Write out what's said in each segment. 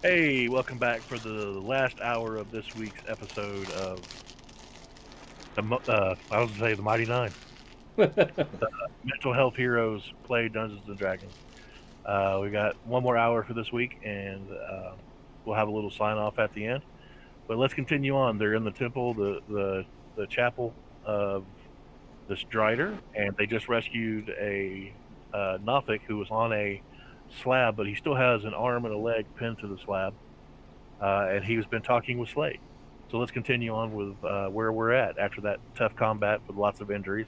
Hey, welcome back for the last hour of this week's episode of I was gonna say the Mighty Nine. Mental Health Heroes play Dungeons and Dragons. We got one more hour for this week, and we'll have a little sign off at the end. But let's continue on. They're in the temple, the chapel of this Drider, and they just rescued a Nothic who was on a slab, but he still has an arm and a leg pinned to the slab, and he's been talking with Slade. So let's continue on with where we're at after that tough combat with lots of injuries.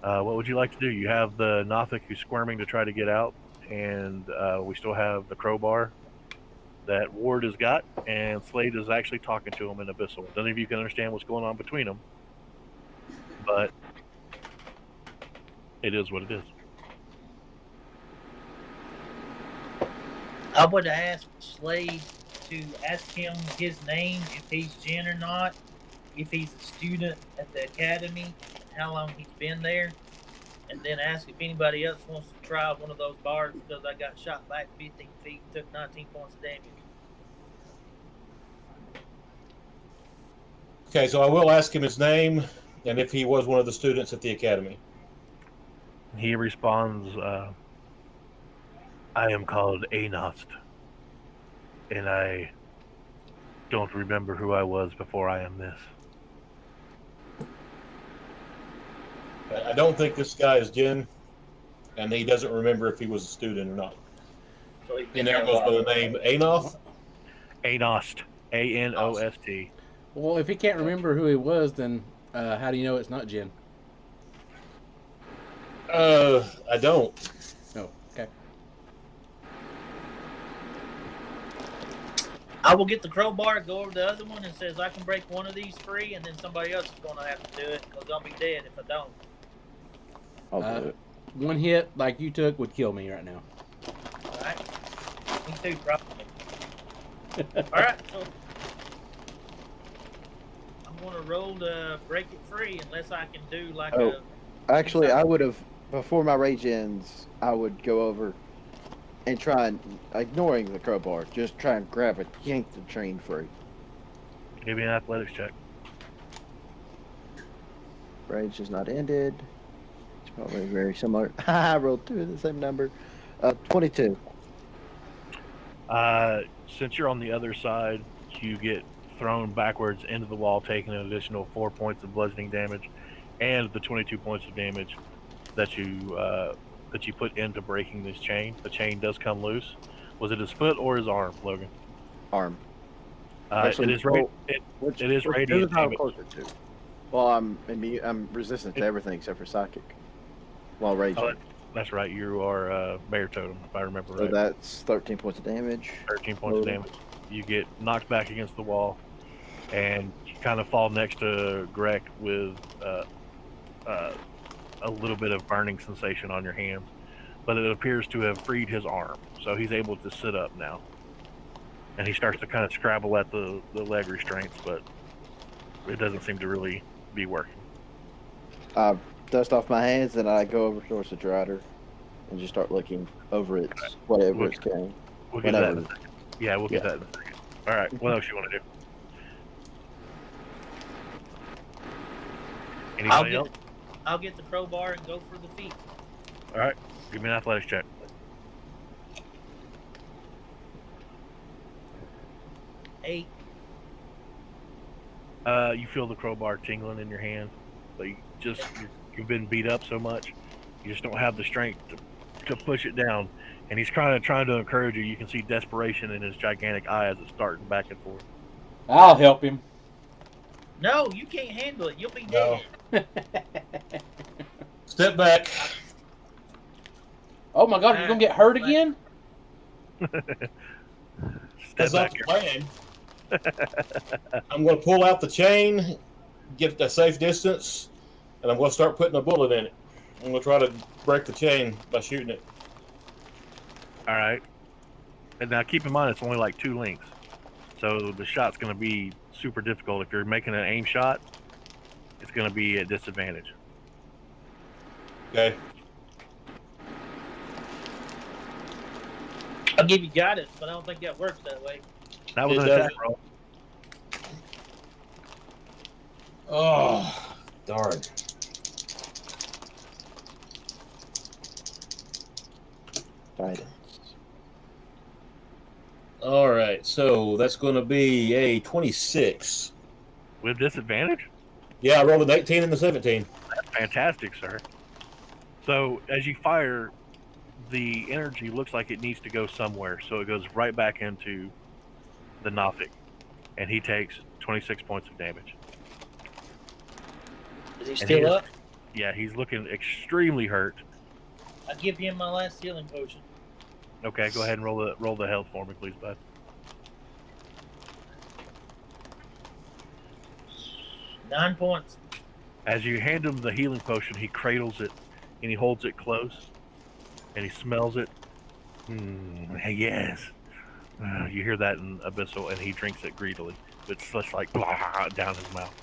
What would you like to do? You have the Nothic who's squirming to try to get out, and we still have the crowbar that Ward has got, and Slade is actually talking to him in Abyssal. None of you can understand what's going on between them, but it is what it is. I would ask Slade to ask him his name, if he's Jin or not, if he's a student at the academy, how long he's been there, and then ask if anybody else wants to try one of those bars because I got shot back 15 feet and took 19 points of damage. Okay, so I will ask him his name and if he was one of the students at the academy. He responds, I am called Anost, and I don't remember who I was before I am this. I don't think this guy is Jin, and he doesn't remember if he was a student or not. So he's And been there there a goes by while. the name Anoth. Anost, Anost. Well, if he can't remember who he was, then how do you know it's not Jin? I don't. Oh, okay. I will get the crowbar, go over to the other one, and says I can break one of these free, and then somebody else is going to have to do it because I'll be dead if I don't. I'll do it. One hit like you took would kill me right now. All right? Me too, probably. All right, so I'm going to roll to break it free unless I can do like Oh. Actually, I would have, before my rage ends, I would go over and try and, ignoring the crowbar, just try and grab it, yank the chain free. Give me an athletics check. Rage is not ended. It's probably very similar. I rolled two of the same number. 22. Since you're on the other side, you get thrown backwards into the wall, taking an additional 4 points of bludgeoning damage, and the 22 points of damage that you put into breaking this chain. The chain does come loose. Was it his foot or his arm, Logan? Arm. It is roll- it Which, is which radiant is how I'm damage. closer to. Well, I'm resistant to everything except for psychic. While raging. Oh, that's right. You are Bear Totem, if I remember So right. that's 13 points of damage. 13 points of damage. You get knocked back against the wall, and you kind of fall next to Greg with a little bit of burning sensation on your hands, but it appears to have freed his arm, so he's able to sit up now. And he starts to kind of scrabble at the leg restraints, but it doesn't seem to really be working. I dust off my hands and I go over towards the Drider and just start looking over its whatever it's carrying. We'll get that in a Whatever. second. Yeah, we'll get that in a second. All right, what else you want to do? Anybody else? I'll get the crowbar and go for the feet. All right, give me an athletics check. Eight. You feel the crowbar tingling in your hand, but you've been beat up so much, you just don't have the strength to push it down. And he's trying to encourage you. You can see desperation in his gigantic eyes as it's starting back and forth. I'll help him. No, you can't handle it. You'll be No. dead. Step back. Oh my God, you're gonna get hurt again? Step That's not back the plan. I'm going to pull out the chain, get a safe distance, and I'm going to start putting a bullet in it. I'm going to try to break the chain by shooting it. All right. And now keep in mind it's only like 2 links, so the shot's going to be super difficult. If you're making an aim shot, it's going to be at disadvantage. Okay. I'll give you guidance, but I don't think that works that way. That was It an attack doesn't. roll. Oh, darn. Guidance. All right, so that's going to be a 26. With disadvantage? Yeah, I rolled an 18 and a 17. That's fantastic, sir. So as you fire, the energy looks like it needs to go somewhere, so it goes right back into the Nothic, and he takes 26 points of damage. Is he And still up? Yeah, he's looking extremely hurt. I give him my last healing potion. Okay, go ahead and roll the health for me, please, bud. 9 points. As you hand him the healing potion, he cradles it and he holds it close and he smells it. Yes. You hear that in Abyssal, and he drinks it greedily. It's just like blah, down his mouth.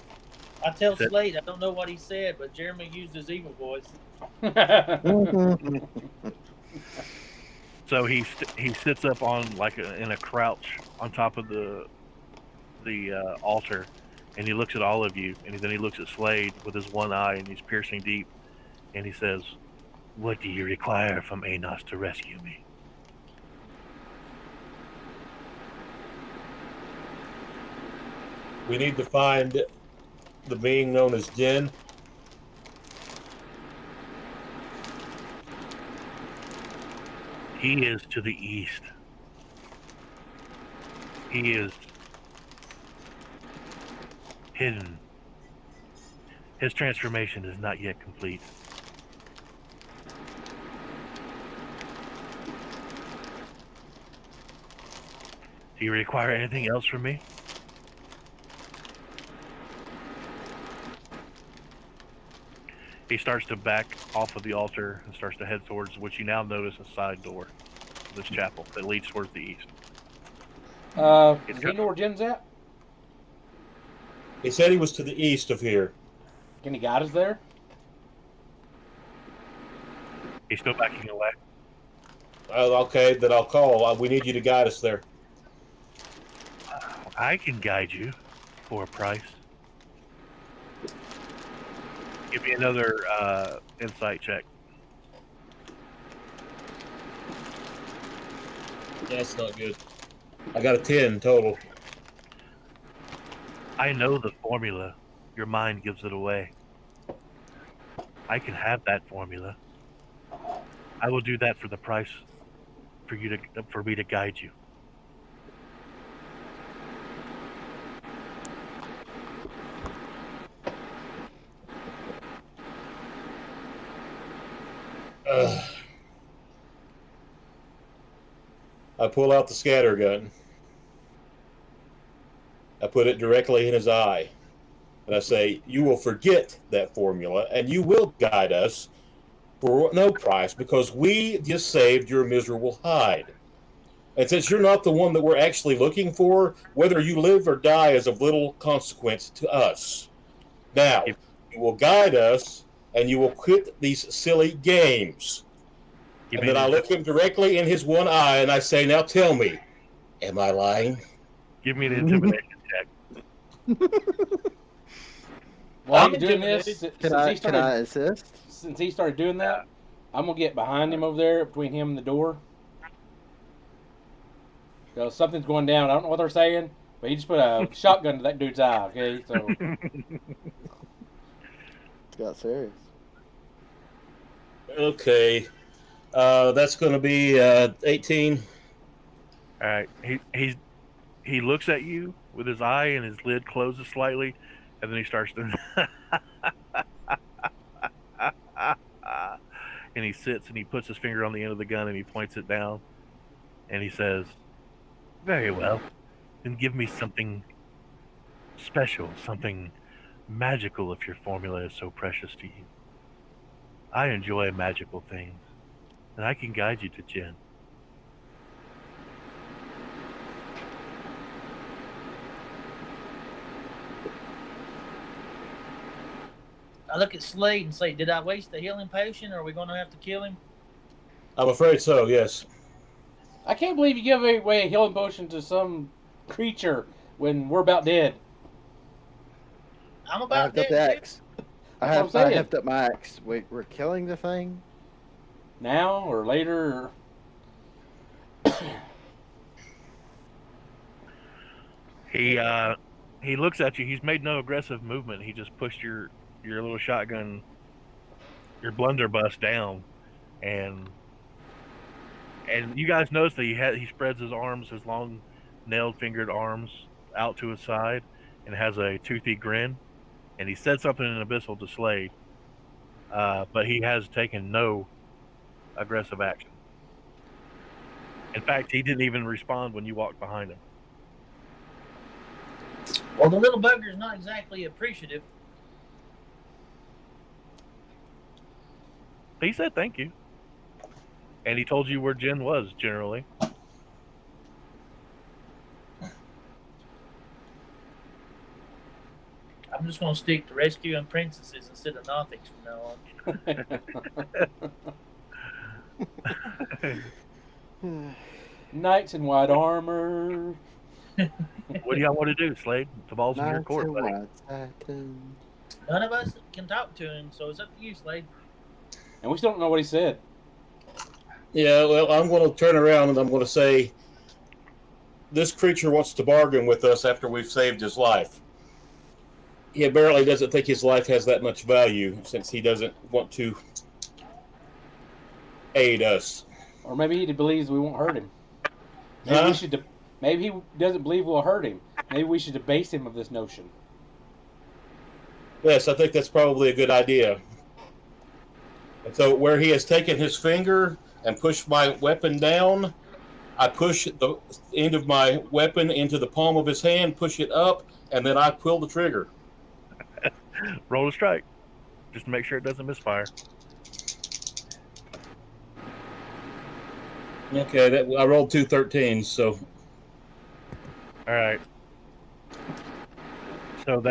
I tell Slade, I don't know what he said, but Jeremy used his evil voice. So he sits up on in a crouch on top of the altar, and he looks at all of you, and then he looks at Slade with his one eye, and he's piercing deep, and he says, "What do you require from Anos to rescue me?" We need to find the being known as Jin. He is to the east. He is hidden. His transformation is not yet complete. Do you require anything else from me? He starts to back off of the altar and starts to head towards what you now notice a side door to this chapel that leads towards the east. Does he know where Jim's at? He said he was to the east of here. Can he guide us there? He's still backing away. Okay, then I'll call. We need you to guide us there. I can guide you for a price. Give me another insight check. That's not good. I got a 10 total. I know the formula. Your mind gives it away. I can have that formula. I will do that for the price for me to guide you. I pull out the scatter gun. I put it directly in his eye. And I say, you will forget that formula and you will guide us for no price because we just saved your miserable hide. And since you're not the one that we're actually looking for, whether you live or die is of little consequence to us. Now, you will guide us and you will quit these silly games. And then I look him directly in his one eye and I say, now tell me, am I lying? Give me an intimidation check. While he's doing this, Can I assist? Since he started doing that, I'm going to get behind him over there, between him and the door. So something's going down. I don't know what they're saying, but he just put a shotgun to that dude's eye, okay? So It's got serious. Okay. That's going to be 18. All right. He looks at you with his eye, and his lid closes slightly, and then he starts to and he sits and he puts his finger on the end of the gun and he points it down, and he says, "Very well, then give me something special, something magical if your formula is so precious to you. I enjoy magical things, and I can guide you to Jin." I look at Slade and say, did I waste the healing potion, or are we going to have to kill him? I'm afraid so, yes. I can't believe you give away a healing potion to some creature when we're about dead. I'm I about have up dead the too. axe. That's what I'm I saying. have up my axe. We're killing the thing. Now or later. He looks at you. He's made no aggressive movement. He just pushed your little shotgun, your blunderbuss down, and you guys notice that he spreads his arms, his long nailed fingered arms out to his side, and has a toothy grin. And he said something in Abyssal to Slade, but he has taken no aggressive action. In fact, he didn't even respond when you walked behind him. Well, the little bugger's not exactly appreciative. He said thank you, and he told you where Jen was generally. I'm just going to stick to rescuing princesses instead of Nothics from now on. Knights in white armor. What do y'all want to do, Slade? The ball's in your court, buddy. None of us can talk to him, so it's up to you, Slade. And we still don't know what he said. Yeah, well, I'm going to turn around and I'm going to say, this creature wants to bargain with us after we've saved his life. He apparently doesn't think his life has that much value since he doesn't want to aid us. Or maybe he believes we won't hurt him. Maybe we should. Maybe he doesn't believe we'll hurt him. Maybe we should debase him of this notion. Yes, I think that's probably a good idea. And so where he has taken his finger and pushed my weapon down, I push the end of my weapon into the palm of his hand, push it up, and then I pull the trigger. Roll a strike, just to make sure it doesn't misfire. Okay, I rolled 2 13s, so. All right. So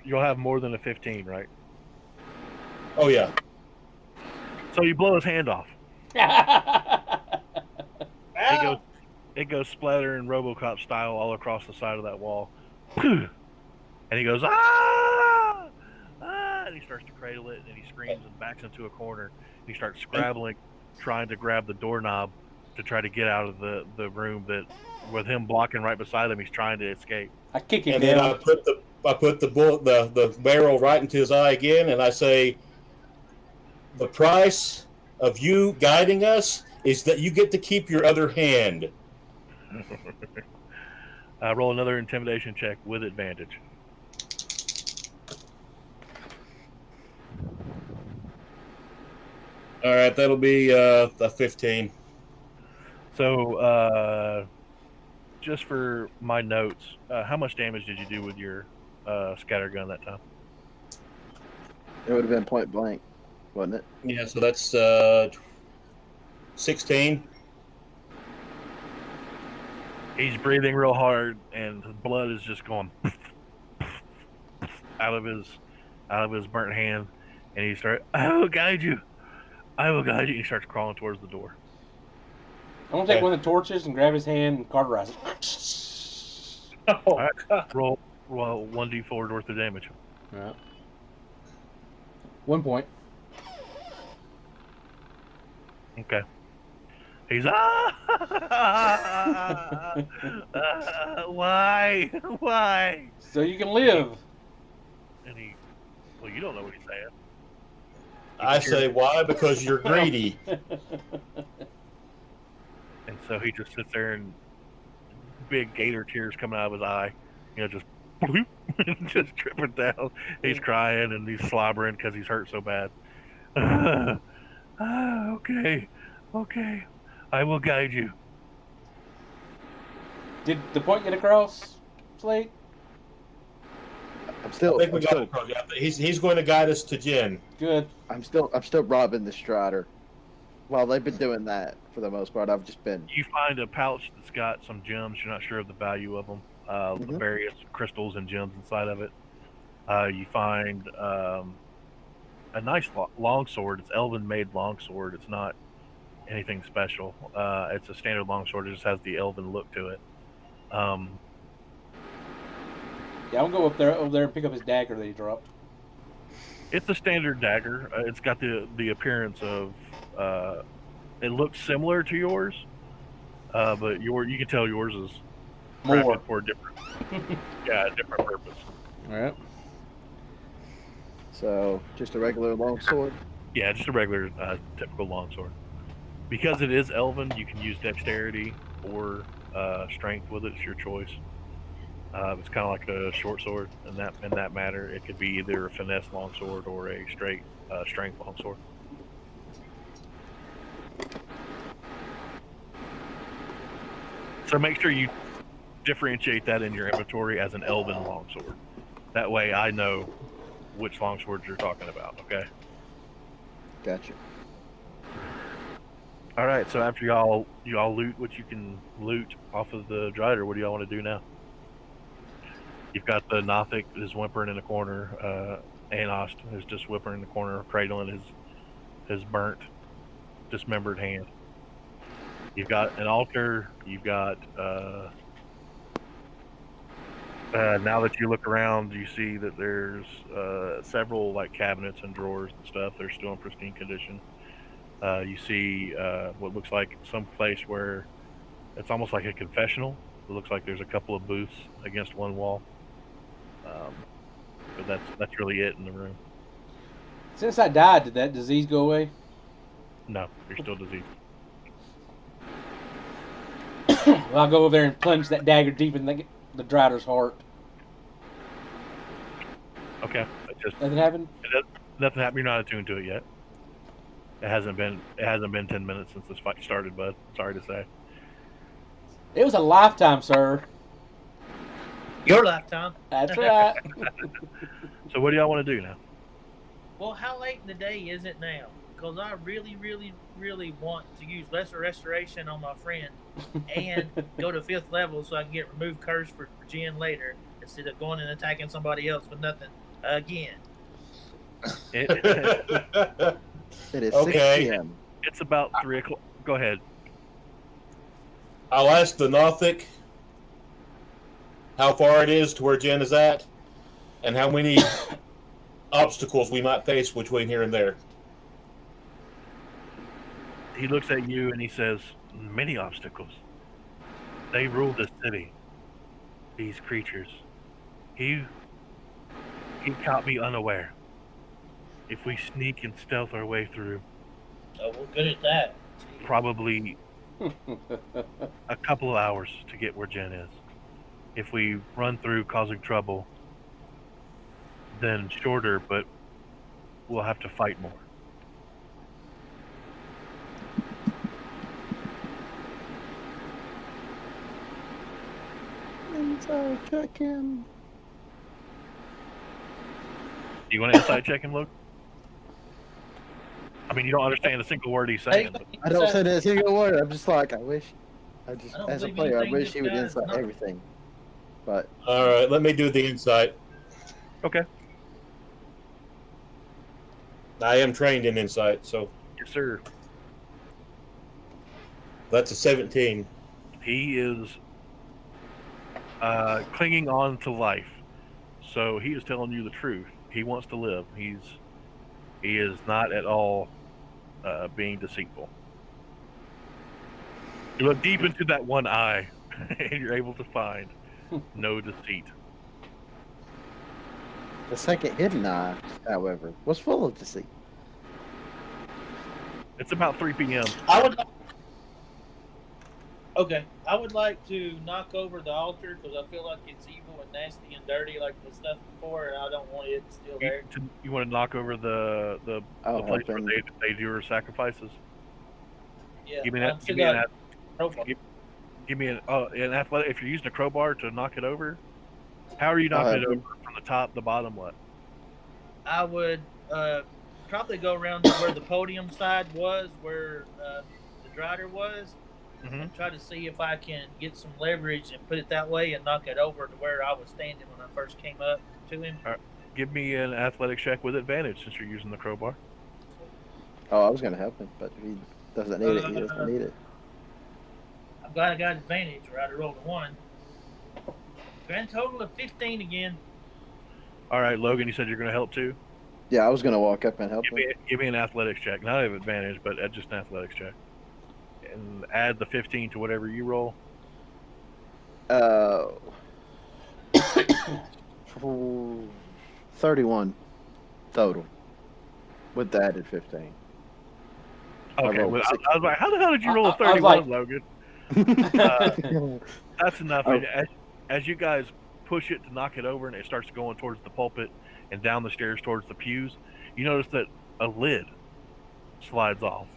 you'll have more than a 15, right? Oh yeah. So you blow his hand off. It goes splattering RoboCop style all across the side of that wall. And he goes, ah! Ah! And he starts to cradle it, and he screams and backs into a corner. And he starts scrabbling, trying to grab the doorknob to try to get out of the room that, with him blocking right beside him, he's trying to escape. I kick him and down. Then I put the bullet, the barrel right into his eye again, and I say, the price of you guiding us is that you get to keep your other hand. Roll another intimidation check with advantage. All right, that'll be a 15. So, just for my notes, how much damage did you do with your scattergun that time? It would have been point blank, wasn't it? Yeah, so that's 16. He's breathing real hard, and the blood is just going out of his burnt hand. And he starts, I will guide you. I will guide you. And he starts crawling towards the door. I'm gonna take one of the torches and grab his hand and cauterize it. Oh, All right, God. roll 1d4 worth of damage. All right. 1 point. Okay. He's why? So you can live. And you don't know what he's saying. I say, why? Because you're greedy. And so he just sits there and big gator tears coming out of his eye, just bloop, just dripping down. He's crying and he's slobbering because he's hurt so bad. Okay, I will guide you. Did the point get across, Slade? I think we got it. He's going to guide us to Jen. Good. I'm still robbing the Strider. While they've been doing that for the most part, I've just been. You find a pouch that's got some gems. You're not sure of the value of them. The various crystals and gems inside of it. You find a nice long sword. It's elven made long sword. It's not anything special. It's a standard longsword. It just has the elven look to it. Yeah, I'll go over there and pick up his dagger that he dropped. It's a standard dagger. It's got the appearance of. It looks similar to yours, but you can tell yours is More. crafted for a different, a different purpose. All right. So just a regular longsword. Yeah, just a regular, typical longsword. Because it is elven, you can use dexterity or strength with it. It's your choice. It's kind of like a short sword in that matter. It could be either a finesse longsword or a straight strength longsword. So make sure you differentiate that in your inventory as an elven longsword. That way I know which longswords you're talking about, okay? Gotcha. All right, so after y'all loot what you can loot off of the Drider, what do y'all want to do now? You've got the Nothic is whimpering in the corner. Anost is just whimpering in the corner, cradling his burnt, dismembered hand. You've got an altar. You've got now that you look around, you see that there's several like cabinets and drawers and stuff. They're still in pristine condition. You see what looks like some place where it's almost like a confessional. It looks like there's a couple of booths against one wall. But that's really it in the room. Since I died, did that disease go away? No, you're still diseased. Well, I'll go over there and plunge that dagger deep in the Drider's heart. Okay. Nothing happened? Nothing happened. You're not attuned to it yet. It hasn't been 10 minutes since this fight started, bud. Sorry to say. It was a lifetime, sir. Your lifetime. That's right. So what do y'all want to do now? Well, how late in the day is it now? Because I really, really, really want to use Lesser Restoration on my friend and go to 5th level so I can get Remove Curse for Jen later instead of going and attacking somebody else with nothing again. It is Okay. 6 p.m. It's about 3 o'clock. Go ahead. I'll ask the Nothic how far it is to where Jen is at, and how many obstacles we might face between here and there. He looks at you and he says, "Many obstacles. They rule this city. These creatures. He caught me unaware. If we sneak and stealth our way through, Oh, we're good at that. probably a couple of hours to get where Jen is. If we run through causing trouble, then shorter, but we'll have to fight more." Inside check him. Do you want to inside check him, Luke? I mean, you don't understand a single word he's saying. But I don't say a single word. I'm just like, as a believe player, I anything wish this he would guy's insight not- everything. But All right, let me do the insight. okay. I am trained in insight, so Yes, sir. that's a 17. He is clinging on to life. So he is telling you the truth. He wants to live. He is not at all being deceitful. You look deep into that one eye, and you're able to find no deceit. the second hidden eye, however, was full of deceit. It's about 3 p.m. I would like to knock over the altar because I feel like it's evil and nasty and dirty like the stuff before, and I don't want it still there. You want to knock over the I'll place help where him. they do her sacrifices? Yeah, Give me I'm that. still Give me got an, profile. give me an athletic. If you're using a crowbar to knock it over, how are you knocking it over from the top, the bottom, what? I would probably go around to where the podium side was, where the Drider was, Mm-hmm. and try to see if I can get some leverage and put it that way and knock it over to where I was standing when I first came up to him. Give me an athletic check with advantage since you're using the crowbar. Oh, I was gonna help him, but he Doesn't need it. He doesn't need it. I'm glad I got advantage, or I'd have rolled a 1. Grand total of 15 again. All right, Logan, you said you're going to help too? Yeah, I was gonna walk up and help him. Give me an athletics check. Not have advantage, but just an athletics check. And add the 15 to whatever you roll. 31 total with the added 15. Okay, rolled well, 60. I was like, how the hell did you roll a I was 31, like- Logan? That's enough. Oh. As you guys push it to knock it over and it starts going towards the pulpit and down the stairs towards the pews, you notice that a lid slides off.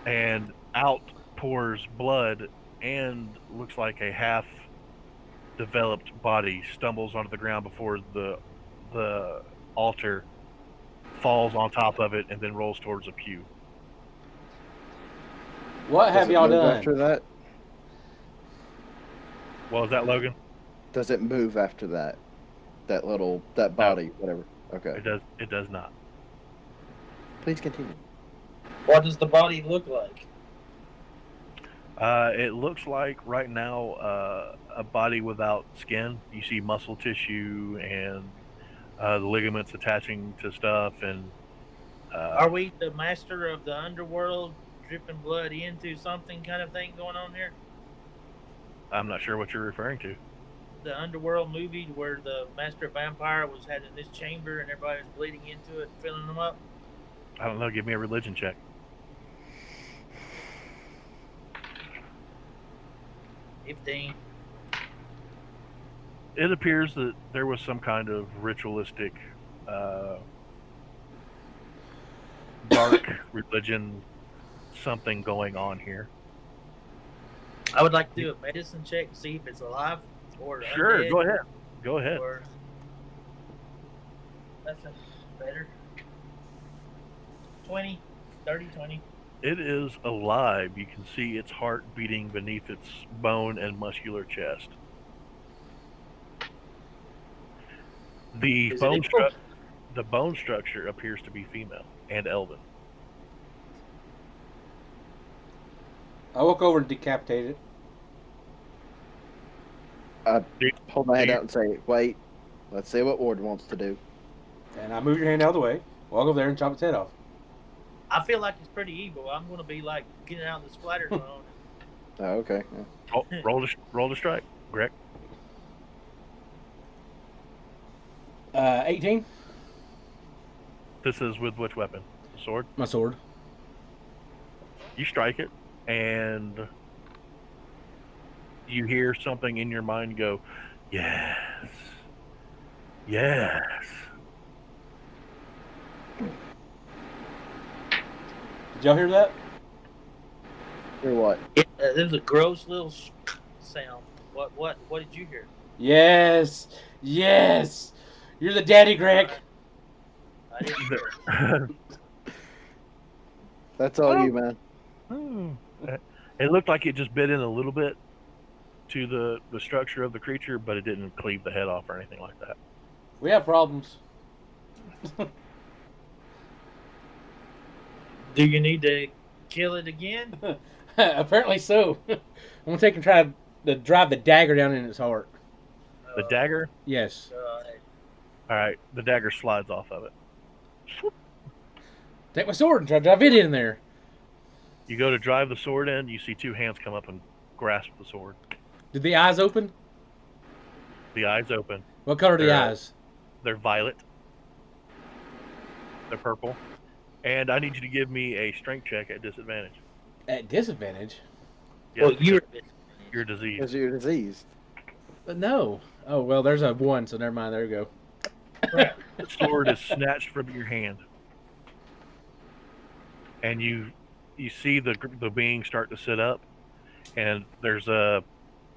And out pours blood and looks like a half developed body stumbles onto the ground before the altar, falls on top of it, and then rolls towards a pew. What Does have it y'all move done? after that? What was that, Logan? Does it move after that? That body, whatever. Okay. It does not. Please continue. What does the body look like? It looks like right now a body without skin. You see muscle tissue and the ligaments attaching to stuff. And Are we the master of the underworld, dripping blood into something kind of thing going on here? I'm not sure what you're referring to. The underworld movie where the master vampire was had in this chamber and everybody was bleeding into it and filling them up? I don't know. Give me a religion check. 15. It appears that there was some kind of ritualistic, dark religion, something going on here. I would like to do a medicine check to see if it's alive or Sure, undead, go ahead. Go ahead. Or... That's better. 20. It is alive. You can see its heart beating beneath its bone and muscular chest. The Is it bone, equal? the bone structure appears to be female and elven. I walk over and decapitate it. Hold my hand out and say, "Wait, let's see what Ward wants to do." And I move your hand out of the way, walk over there and chop its head off. I feel like it's pretty evil. I'm going to be like getting out of the splatter zone. Oh, okay. Yeah. Roll to strike, Greg. 18. This is with which weapon? The sword? My sword. You strike it, and you hear something in your mind go, yes, yes. Did y'all hear that? Hear what? There's a gross little sound. What did you hear? Yes. Yes. You're the daddy, Greg. I didn't hear. That's all Oh. you, man. It looked like it just bit in a little bit to the structure of the creature, but it didn't cleave the head off or anything like that. We have problems. Do you need to kill it again? Apparently so. I'm gonna take and try to drive the dagger down in its heart. The dagger? Yes. All right, the dagger slides off of it. Take my sword and try to drive it in there. You go to drive the sword in, you see two hands come up and grasp the sword. Did the eyes open? The eyes open. What color are the They're- eyes? They're violet. They're purple. And I need you to give me a strength check at disadvantage. At disadvantage? Yes, Well, because you're diseased. Because you're diseased. But no. Oh, well, there's a 1, so never mind. There we go. The sword is snatched from your hand. And you see the being start to sit up, and there's a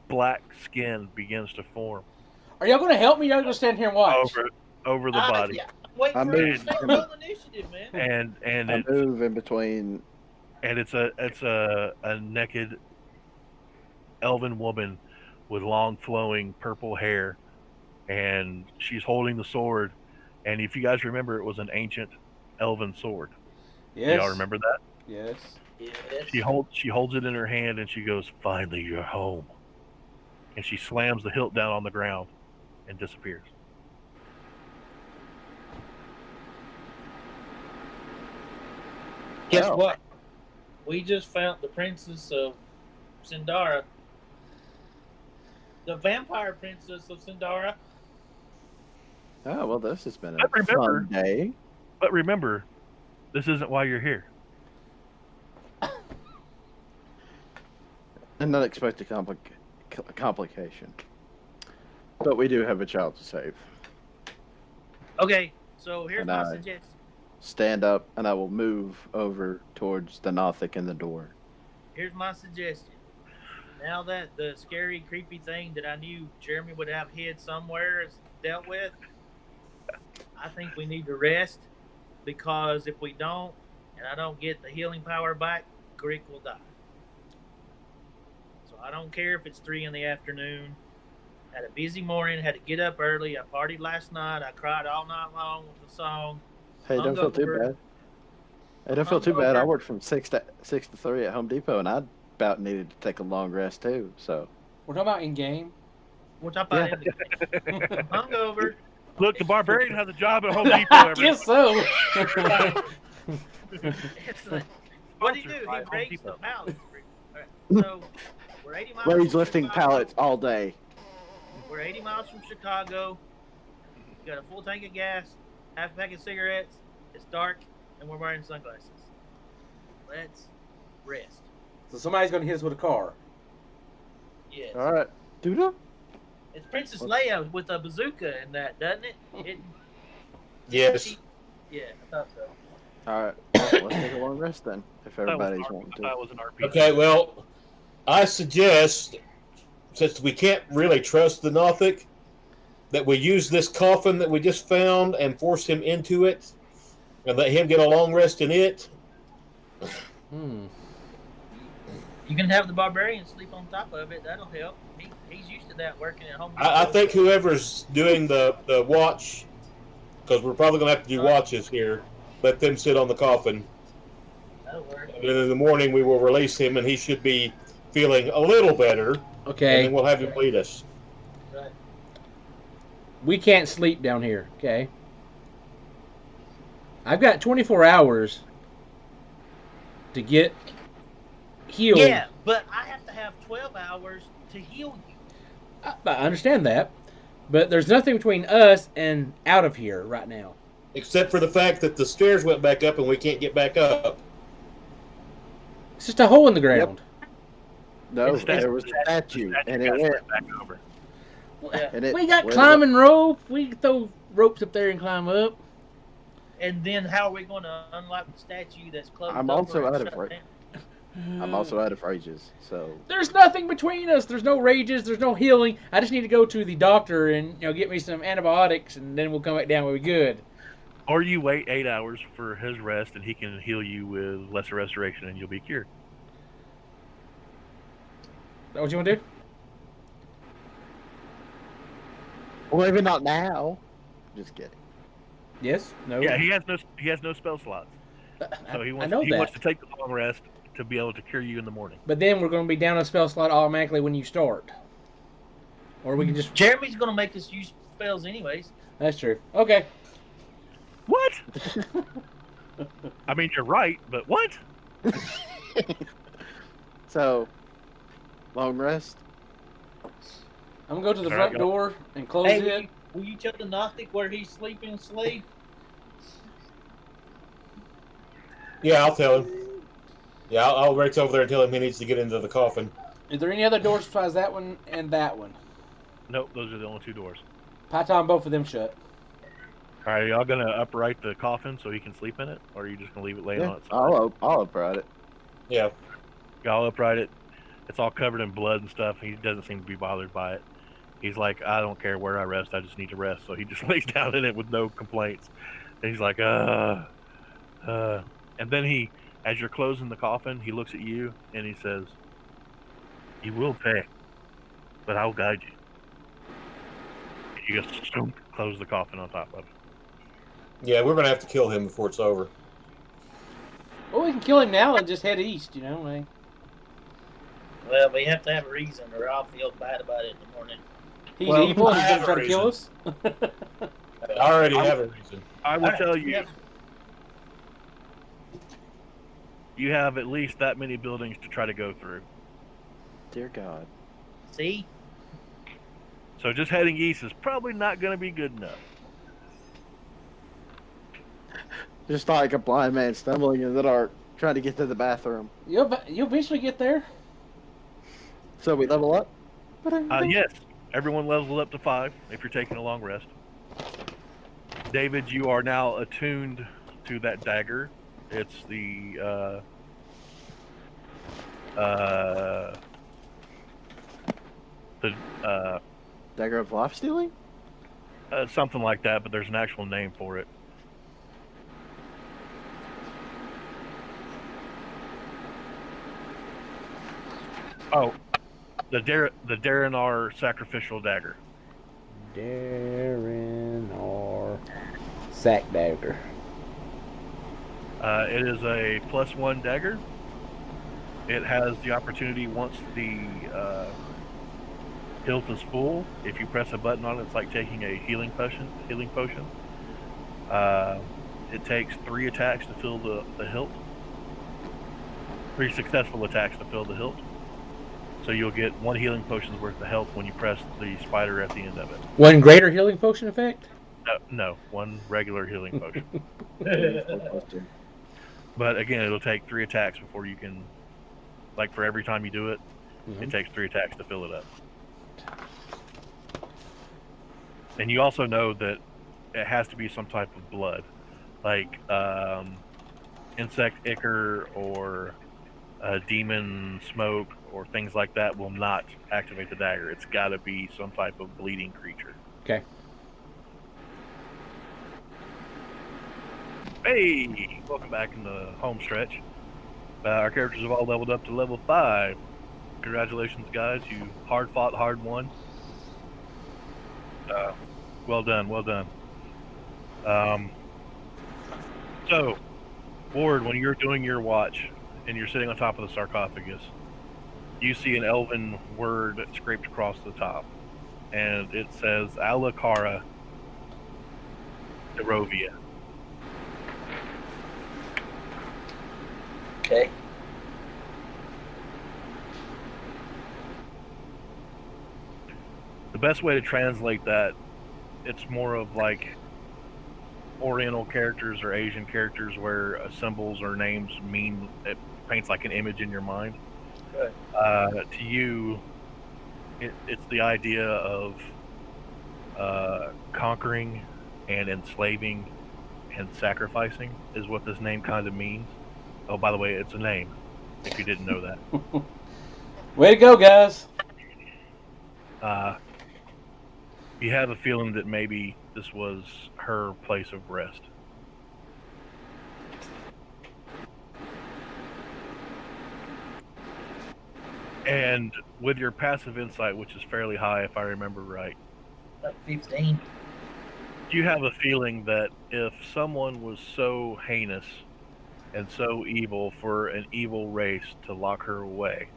black skin begins to form Are y'all going to help me? Y'all going to stand here and watch? over the body. Yeah. Wait I for moved. it. Roll initiative, man. And I move in between. it's a naked elven woman with long flowing purple hair, and she's holding the sword. And if you guys remember, it was an ancient elven sword. Yes. Y'all remember that? Yes. Yes. She holds it in her hand and she goes, "Finally, you're home." And she slams the hilt down on the ground and disappears. Guess Oh. what? We just found the princess of Sindara. The vampire princess of Sindara. Oh, well, this has been a But remember- fun day. But remember, this isn't why you're here. An unexpected complication. But we do have a child to save. Okay, so here's And my I- suggestion. Stand up, and I will move over towards the Nothic in the door. Here's my suggestion. Now that the scary, creepy thing that I knew Jeremy would have hid somewhere is dealt with, I think we need to rest, because if we don't, and I don't get the healing power back, Greek will die. So I don't care if it's 3 in the afternoon. Had a busy morning, had to get up early. I partied last night. I cried all night long with the song. Hey, don't feel too Hungover. bad. Hey, don't feel too bad. I Hungover. worked from 6 to 3 at Home Depot, and I about needed to take a long rest too. So We're talking about in game. We'll talk about it in the I'm hungover. Look, the barbarian has a job at Home Depot. I Every guess so. It's like, what do you do? Sponsored by He Home raised the Depot. pallets. All right, so we're 80 miles. Ray's from lifting Chicago. pallets all day. We're 80 miles from Chicago. We got a full tank of gas, half a pack of cigarettes. It's dark, and we're wearing sunglasses. Let's rest. So somebody's gonna hit us with a car. Yes. All right, dude. It's Princess Leia with a bazooka and that, doesn't it? Yes. Yeah, I thought so. All right, well, let's take a long rest then, if everybody's wanting I thought to. it was an RPG. Okay, well, I suggest, since we can't really trust the Nothic, that we use this coffin that we just found and force him into it and let him get a long rest in it. You can have the barbarian sleep on top of it. That'll help. He's used to that working at home. I think whoever's doing the watch, because we're probably going to have to do watches here, let them sit on the coffin. That'll work. And then in the morning we will release him and he should be feeling a little better. And Okay. then we'll have him lead us. Right. We can't sleep down here. Okay. I've got 24 hours to get healed. Yeah, but I have to have 12 hours to heal you. I understand that, but there's nothing between us and out of here right now. Except for the fact that the stairs went back up and we can't get back up. It's just a hole in the ground. No, It's that- there was a statue, and it got went. sent back over. And it We got went climbing rope. We can throw ropes up there and climb up. And then how are we going to unlock the statue that's closed I'm over also and out of shut work. down? I'm also out of rages, so There's nothing between us. There's no rages. There's no healing. I just need to go to the doctor and get me some antibiotics, and then we'll come back down. We'll be good. Or you wait 8 hours for his rest, and he can heal you with lesser restoration, and you'll be cured. Is that what you want to do? well, maybe not now. Just kidding. Yes. No. Yeah, he has no spell slots, so he I wants know he that. wants to take the long rest to be able to cure you in the morning. But then we're going to be down a spell slot automatically when you start. Or we can just. Jeremy's going to make us use spells anyways. That's true. Okay. What? I mean, you're right, but what? So, long rest. I'm going to go to the All front right, door and close Hey, it. will you tell the Gnostic where he's sleeping sleep? Yeah, I'll tell him. Yeah, I'll race over there and tell him he needs to get into the coffin. Is there any other doors besides that one and that one? Nope, those are the only 2 doors. Python both of them shut. All right, y'all gonna upright the coffin so he can sleep in it, or are you just gonna leave it laying Yeah, on its side? I'll upright it. Yeah. Y'all upright it. It's all covered in blood and stuff. He doesn't seem to be bothered by it. He's like, I don't care where I rest. I just need to rest. So he just lays down in it with no complaints. And he's like, And then he, as you're closing the coffin, he looks at you and he says, "You will pay, but I'll guide you." And you just close the coffin on top of it. Yeah, we're going to have to kill him before it's over. Well, we can kill him now and just head east. You know, like, Well, we have to have a reason, or I'll feel bad about it in the morning. he's Well, evil and I he's gonna have try a to kill us. I already have a reason. I will All right, tell you, yeah. you have at least that many buildings to try to go through. Dear God. See? So just heading east is probably not going to be good enough. Just like a blind man stumbling in the dark, trying to get to the bathroom. You'll eventually get there. So we level up? Yes, everyone levels up to 5 if you're taking a long rest. David, you are now attuned to that dagger. It's the Dagger of life stealing? something like that, but there's an actual name for it. Oh, the Darinar sacrificial dagger. Darren or sack dagger. It is a +1 dagger. It has the opportunity once the hilt is full. If you press a button on it, it's like taking a healing potion. It takes 3 attacks to fill the hilt. 3 successful attacks to fill the hilt. So you'll get 1 healing potion's worth of health when you press the spider at the end of it. One greater healing potion effect? No, 1 regular healing potion. Buster. But again, it'll take 3 attacks before you can, like for every time you do it, it takes 3 attacks to fill it up. And you also know that it has to be some type of blood, like insect ichor or demon smoke or things like that will not activate the dagger. It's got to be some type of bleeding creature. Okay. Hey, welcome back in the home stretch. Our characters have all leveled up to level 5. Congratulations, guys! You hard fought, hard won. Well done, well done. So, Ward, when you're doing your watch and you're sitting on top of the sarcophagus, you see an elven word scraped across the top, and it says Alakara Derovia. Okay. The best way to translate that, it's more of like Oriental characters or Asian characters where symbols or names mean, it paints like an image in your mind. Good. To you, it's the idea of conquering and enslaving and sacrificing is what this name kind of means. Oh, by the way, it's a name, if you didn't know that. Way to go, guys. You have a feeling that maybe this was her place of rest. And with your passive insight, which is fairly high if I remember right, About 15. you have a feeling that if someone was so heinous and so evil for an evil race to lock her away,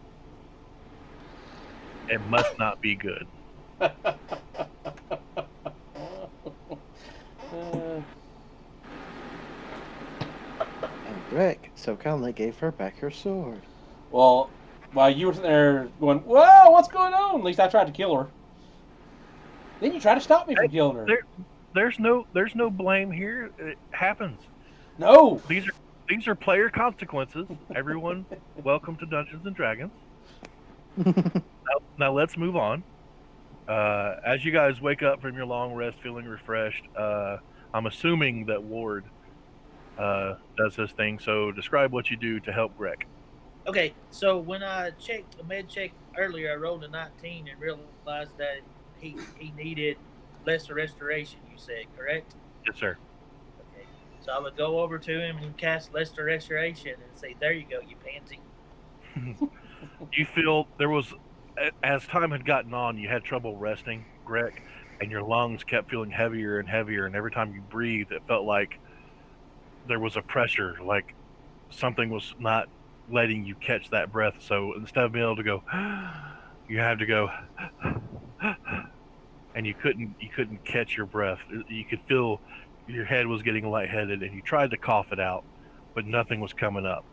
it must not be good. And Rick so kindly gave her back her sword. Well, while you were sitting there going, "Whoa, what's going on?" At least I tried to kill her. Then you tried to stop me from killing her. There's no blame here. It happens. No. These are player consequences. Everyone, welcome to Dungeons and Dragons. Now let's move on. As you guys wake up from your long rest, feeling refreshed, I'm assuming that Ward does his thing. So describe what you do to help Greg. Okay, so when I checked the med check earlier, I rolled a 19 and realized that he needed lesser restoration, you said, correct? Yes, sir. Okay. So I would go over to him and cast lesser restoration and say, "There you go, you pansy." You feel there was, as time had gotten on, you had trouble resting, Greg, and your lungs kept feeling heavier and heavier, and every time you breathed, it felt like there was a pressure, like something was not letting you catch that breath. So instead of being able to go, you had to go, and you couldn't catch your breath. You could feel your head was getting lightheaded, and you tried to cough it out, but nothing was coming up.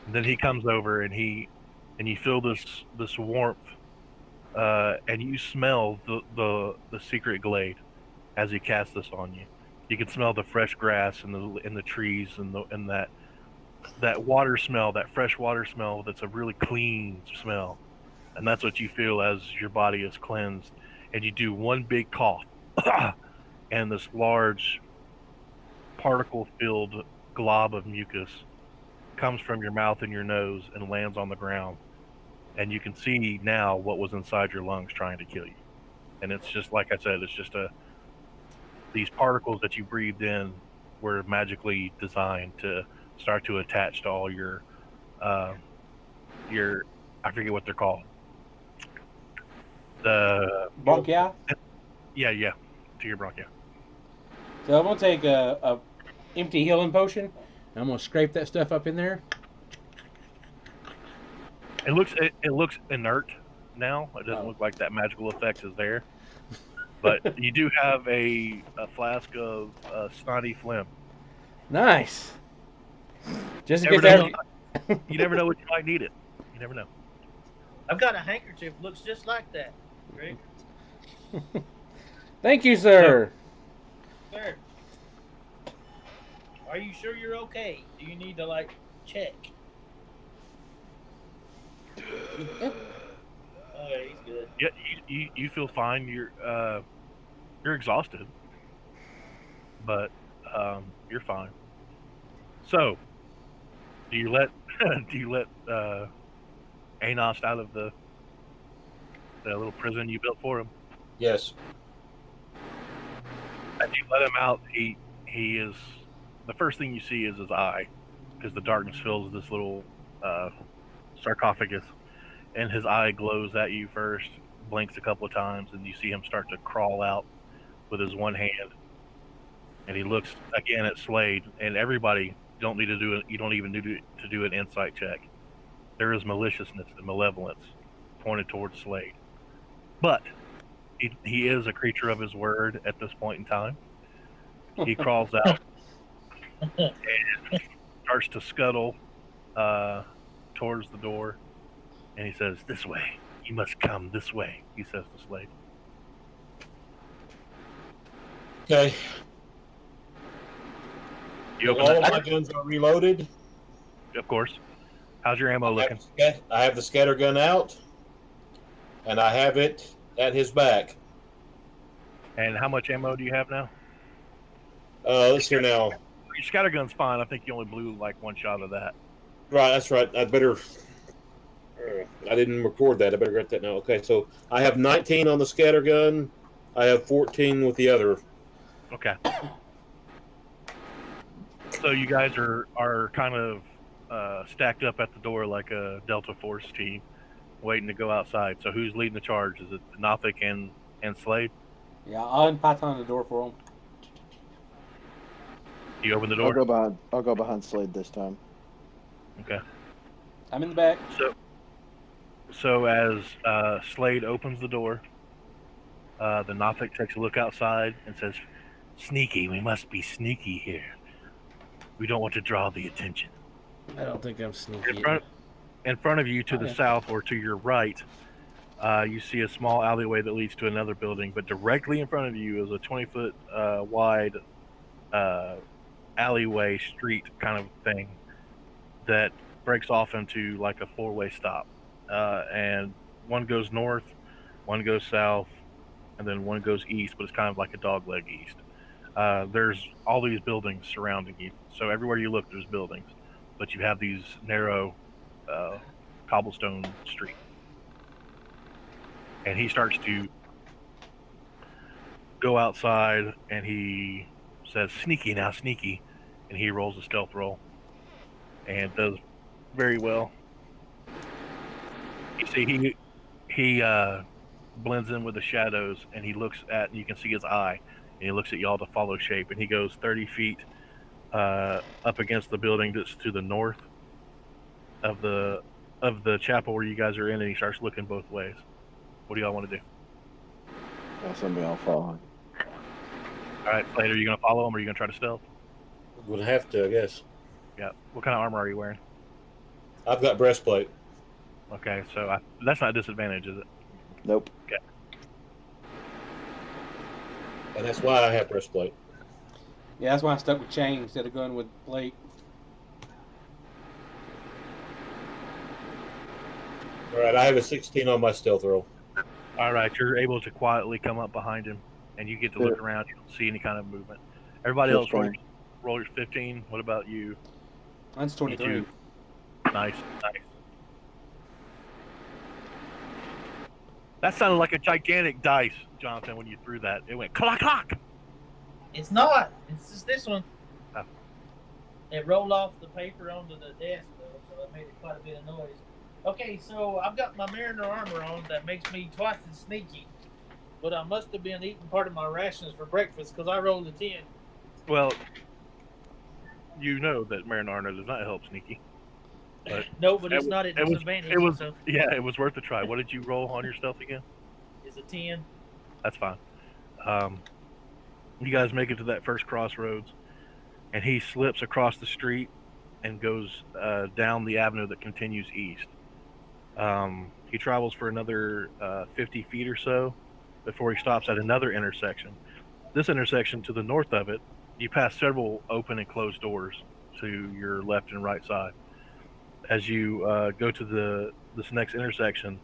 And then he comes over, and you feel this warmth, and you smell the secret glade as he casts this on you. You can smell the fresh grass and the trees and that water smell, that fresh water smell. That's a really clean smell, and that's what you feel as your body is cleansed. And you do one big cough, and this large particle-filled glob of mucus comes from your mouth and your nose and lands on the ground. And you can see now what was inside your lungs trying to kill you. And it's just like I said, it's just these particles that you breathed in were magically designed to start to attach to all your I forget what they're called. The Bronchi. yeah, to your bronchi. So I'm gonna take a empty healing potion. And I'm gonna scrape that stuff up in there. It looks inert now. It doesn't look like that magical effect is there. But you do have a flask of snotty phlegm. Nice. Just in You case never know, you never know what you might need it. You never know. I've got a handkerchief looks just like that, Greg. Thank you, sir. Sir, are you sure you're okay? Do you need to check? Okay, he's good. Yeah, you feel fine. You're exhausted, but you're fine. So, do you let Anost out of the little prison you built for him? Yes. As you let him out, he is the first thing you see is his eye, because the darkness fills this little sarcophagus, and his eye glows at you first, blinks a couple of times, and you see him start to crawl out with his one hand, and he looks again at Slade. And everybody, don't need to do it. You don't even need to do an insight check. There is maliciousness and malevolence pointed towards Slade, but he is a creature of his word at this point in time. He crawls out and starts to scuttle towards the door, and he says, "This way. You must come this way," he says to Slade. Okay. You open All of that my guns are reloaded. Of course. How's your ammo looking? I have the scatter gun out, and I have it at his back. And how much ammo do you have now? Let's hear now. Your scatter gun's fine. I think you only blew one shot of that. Right, that's right. I better. I didn't record that. I better get that now. Okay, so I have 19 on the scatter gun. I have 14 with the other. Okay. So you guys are kind of stacked up at the door like a Delta Force team, waiting to go outside. So who's leading the charge? Is it Nothic and Slade? Yeah, I'll python the door for him. You open the door? I'll go behind Slade this time. Okay. I'm in the back. So as Slade opens the door, the Nothic takes a look outside and says, "Sneaky, we must be sneaky here. We don't want to draw the attention." I don't think I'm sneaky. In front of you, to the south or to your right, you see a small alleyway that leads to another building, but directly in front of you is a 20-foot wide alleyway street kind of thing that breaks off into like a four-way stop. And one goes north, one goes south, and then one goes east, but it's kind of like a dogleg east. There's all these buildings surrounding you. So everywhere you look, there's buildings. But you have these narrow cobblestone street. And he starts to go outside, and he says, "Sneaky now, sneaky." And he rolls a stealth roll and does very well. You see, he blends in with the shadows, and he looks at, and you can see his eye, and he looks at y'all to follow shape, and he goes 30 feet up against the building that's to the north of the chapel where you guys are in, and he starts looking both ways. What do y'all want to do? That's somebody I'll follow. All right, Slade, are you going to follow him, or are you going to try to stealth? Would have to, I guess. Yeah. What kind of armor are you wearing? I've got breastplate. Okay, so that's not a disadvantage, is it? Nope. Okay. And that's why I have breastplate. Yeah, that's why I stuck with chain instead of going with plate. All right, I have a 16 on my stealth roll. All right, you're able to quietly come up behind him, and you get to look around. You don't see any kind of movement. Everybody else roll your 15. What about you? Mine's 23. Nice. That sounded like a gigantic dice, Jonathan, when you threw that. It went clock, clock. It's not. It's just this one. Oh. It rolled off the paper onto the desk, though, so that made it quite a bit of noise. Okay, so I've got my mariner armor on that makes me twice as sneaky, but I must have been eating part of my rations for breakfast because I rolled a 10. Well, you know that mariner armor does not help sneaky. But no, but it's not a disadvantage. Yeah, it was worth a try. What did you roll on your stealth again? It's a 10. That's fine. You guys make it to that first crossroads, and he slips across the street and goes down the avenue that continues east. He travels for another 50 feet or so before he stops at another intersection. This intersection, to the north of it, you pass several open and closed doors to your left and right side. As you go to this next intersection,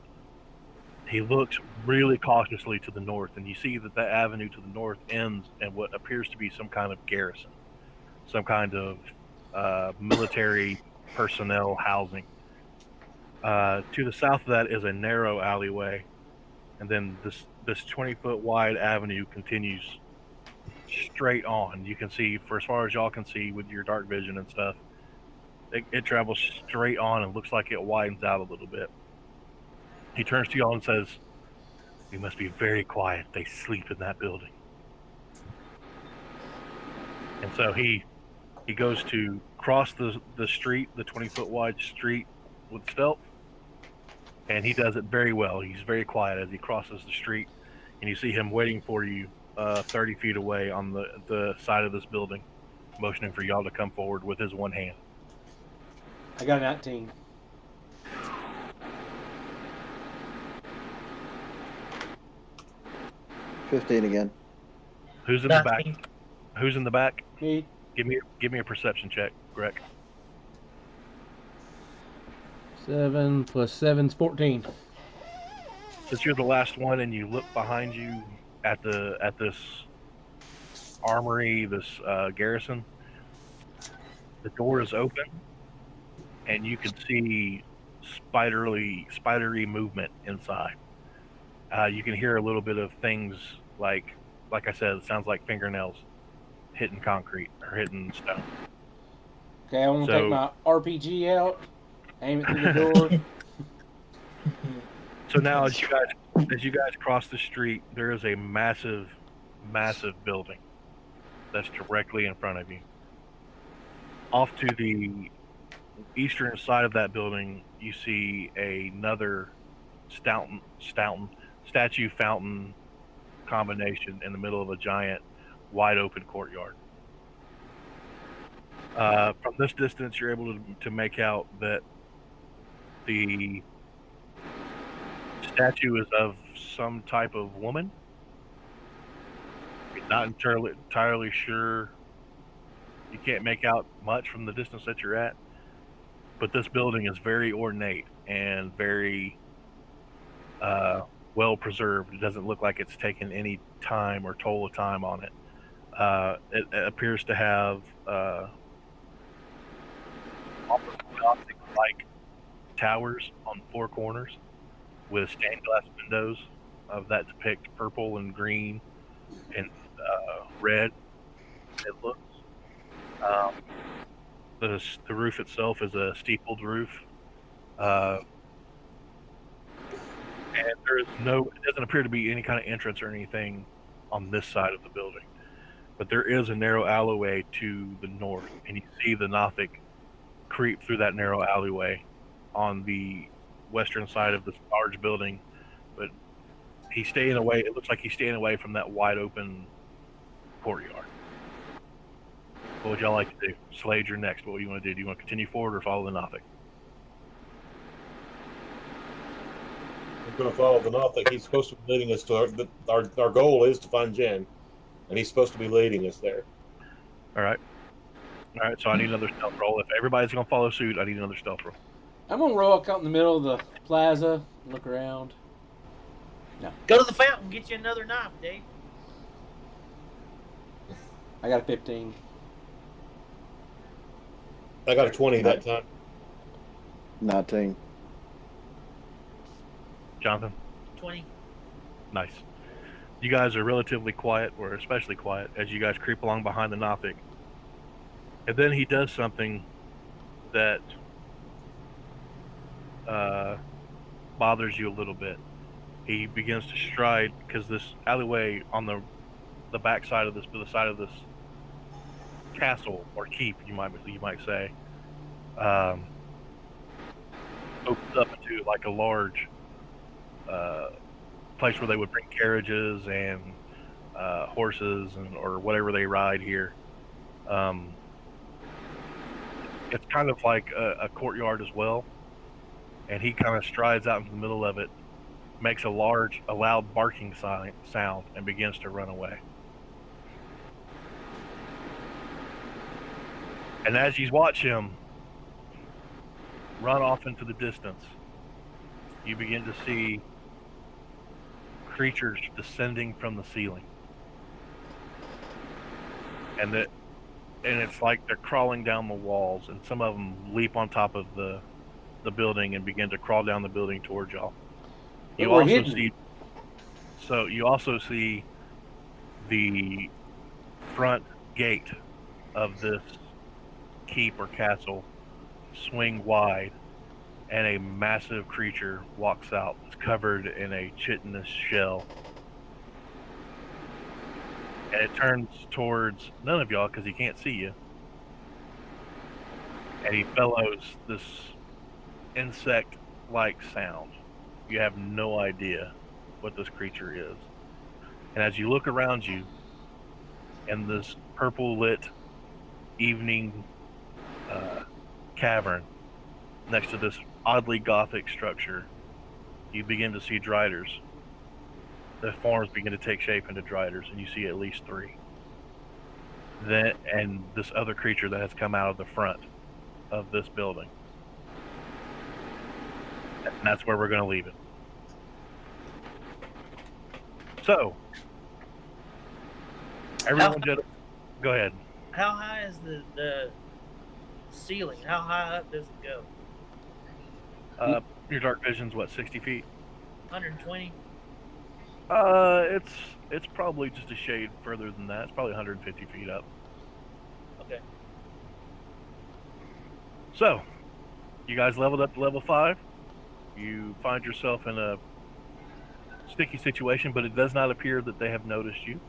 he looks really cautiously to the north, and you see that avenue to the north ends in what appears to be some kind of garrison, some kind of military personnel housing. To the south of that is a narrow alleyway, and then this 20-foot wide avenue continues straight on. You can see, for as far as y'all can see with your dark vision and stuff, it travels straight on and looks like it widens out a little bit. He turns to y'all and says, "You must be very quiet. They sleep in that building." And so he goes to cross the street, the 20-foot wide street, with stealth, and he does it very well. He's very quiet as he crosses the street, and you see him waiting for you 30 feet away on the side of this building, motioning for y'all to come forward with his one hand. I got a 19. $15 again. Who's in the back? Who's in the back? Me. Give me a perception check, Greg. 7 plus 7's 14. Since you're the last one and you look behind you at this armory, this garrison, the door is open, and you can see spidery movement inside. You can hear a little bit of things like I said, it sounds like fingernails hitting concrete or hitting stone. Okay, I want to take my RPG out, aim it through the door. So now, as you guys cross the street, there is a massive building that's directly in front of you. Off to the eastern side of that building, you see another statue fountain combination in the middle of a giant, wide open courtyard. From this distance, you're able to make out that the statue is of some type of woman. You're not entirely sure. You can't make out much from the distance that you're at, but this building is very ornate and very well preserved. It doesn't look like it's taken any time or toll of time on it. It appears to have like towers on four corners with stained glass windows that depict purple and green and red. It looks. The roof itself is a steepled roof, and it doesn't appear to be any kind of entrance or anything on this side of the building. but there is a narrow alleyway to the north, and you see the Nothic creep through that narrow alleyway on the western side of this large building. But he's staying away. It looks like he's staying away from that wide open courtyard. What would y'all like to do? Slade, you're next. What do you want to do? Do you want to continue forward or follow the Nothic? I'm going to follow the Nothic. He's supposed to be leading us to our goal is to find Jen, and he's supposed to be leading us there. All right. All right. So I need another stealth roll. If everybody's going to follow suit, I need another stealth roll. I'm gonna walk out in the middle of the plaza, look around. Go to the fountain, get you another knife, Dave. I got a 15. I got a 20 that time. 19. Jonathan? 20. Nice. You guys are relatively quiet, or especially quiet, as you guys creep along behind the Nothic. And then he does something that bothers you a little bit. He begins to stride, because this alleyway on the back side of the side of this castle or keep, you might say, opens up into like a large place where they would bring carriages and horses or whatever they ride here. It's kind of like a courtyard as well, and he kind of strides out into the middle of it, makes a loud barking sound, and begins to run away. And as you watch him run off into the distance, you begin to see creatures descending from the ceiling. And it's like they're crawling down the walls, and some of them leap on top of the building and begin to crawl down the building towards y'all. You also see the front gate of this keep or castle swing wide, and a massive creature walks out. It's covered in a chitinous shell, and it turns towards none of y'all because he can't see you, and he bellows this insect-like sound. You have no idea what this creature is. And as you look around you in this purple-lit evening cavern next to this oddly gothic structure, you begin to see driders. The forms begin to take shape into driders, and you see at least 3. And this other creature that has come out of the front of this building. And that's where we're going to leave it. So, everyone, go ahead. How high is the ceiling? How high up does it go? Your dark vision's what, 60 feet? 120. It's probably just a shade further than that. It's probably 150 feet up. Okay. So, you guys leveled up to level 5. You find yourself in a sticky situation, but it does not appear that they have noticed you.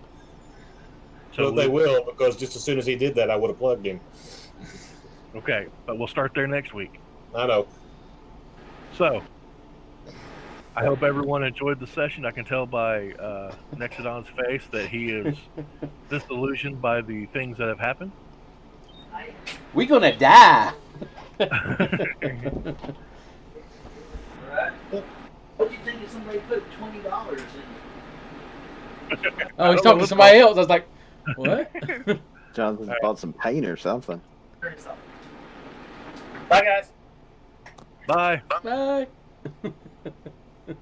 So they will, because just as soon as he did that, I would have plugged him. Okay, but we'll start there next week. I know. So, I hope everyone enjoyed the session. I can tell by Nexodon's face that he is disillusioned by the things that have happened. We gonna die. What do you think if somebody put $20 in? Oh, he's talking to somebody else. I was like, what? Jonathan bought some paint or something. Bye, guys. Bye. Bye.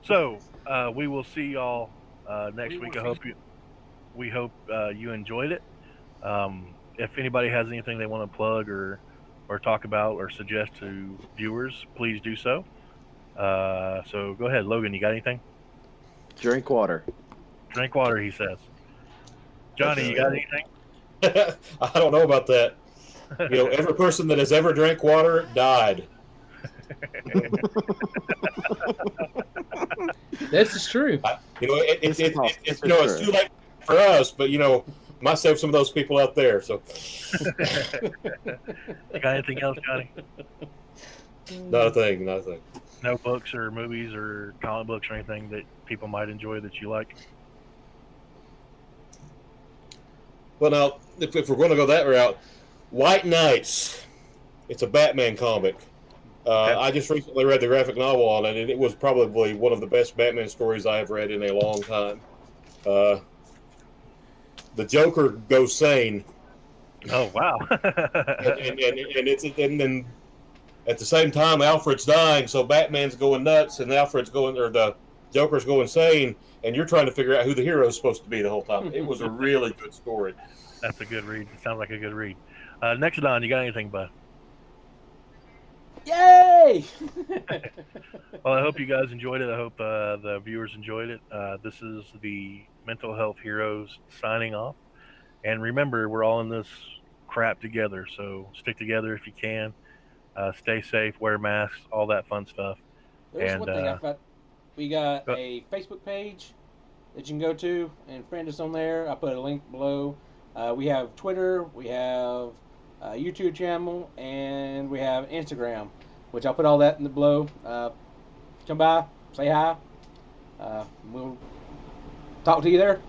So, we will see y'all next week. We hope you enjoyed it. If anybody has anything they want to plug or talk about or suggest to viewers, please do so. So go ahead, Logan. You got anything? Drink water. Drink water, he says. Johnny, you got anything? I don't know about that. You know, every person that has ever drank water died. This is true. You know, it's too late for us, but you know, Might save some of those people out there. So, You got anything else, Johnny? not a thing. Not a thing. No books or movies or comic books or anything that people might enjoy that you like? Well, now, if we're going to go that route, White Knights. It's a Batman comic. I just recently read the graphic novel on it, and it was probably one of the best Batman stories I have read in a long time. The Joker goes sane. Oh wow! and then at the same time, Alfred's dying, so Batman's going nuts, and the Joker's going insane, and you're trying to figure out who the hero is supposed to be the whole time. It was a really good story. That's a good read. It sounds like a good read. Next, Don, you got anything, bud? Yay! Well, I hope you guys enjoyed it. I hope the viewers enjoyed it. This is the Mental Health Heroes signing off. And remember, we're all in this crap together, so stick together if you can. Stay safe, wear masks, all that fun stuff. There's And one thing I forgot. We got a Facebook page that you can go to and friend us on there. I put a link below. We have Twitter, we have a YouTube channel, and we have Instagram, which I'll put all that in the below. Come by, say hi. We'll talk to you there.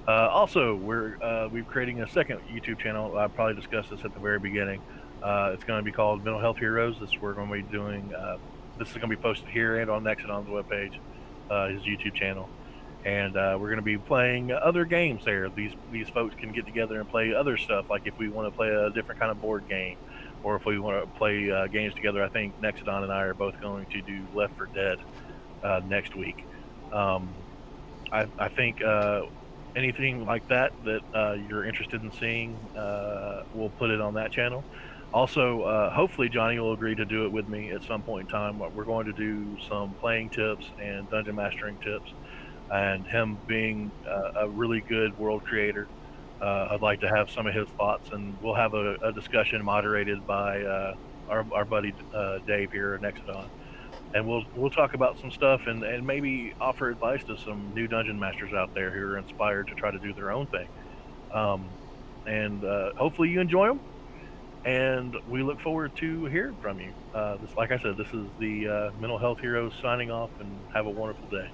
Also, we're creating a second YouTube channel. I probably discussed this at the very beginning. It's going to be called Mental Health Heroes. We're going to be doing. This is going to be posted here and on Nexodon's webpage, his YouTube channel, and we're going to be playing other games there. These folks can get together and play other stuff, like if we want to play a different kind of board game, or if we want to play games together. I think Nexodon and I are both going to do Left 4 Dead next week. I think anything like that you're interested in seeing, we'll put it on that channel. Also, hopefully Johnny will agree to do it with me at some point in time. We're going to do some playing tips and dungeon mastering tips, and him being a really good world creator, I'd like to have some of his thoughts, and we'll have a discussion moderated by our buddy Dave here at Nexodon. And we'll talk about some stuff and maybe offer advice to some new dungeon masters out there who are inspired to try to do their own thing. And hopefully you enjoy them. And we look forward to hearing from you. Like I said, this is the Mental Health Heroes signing off, and have a wonderful day.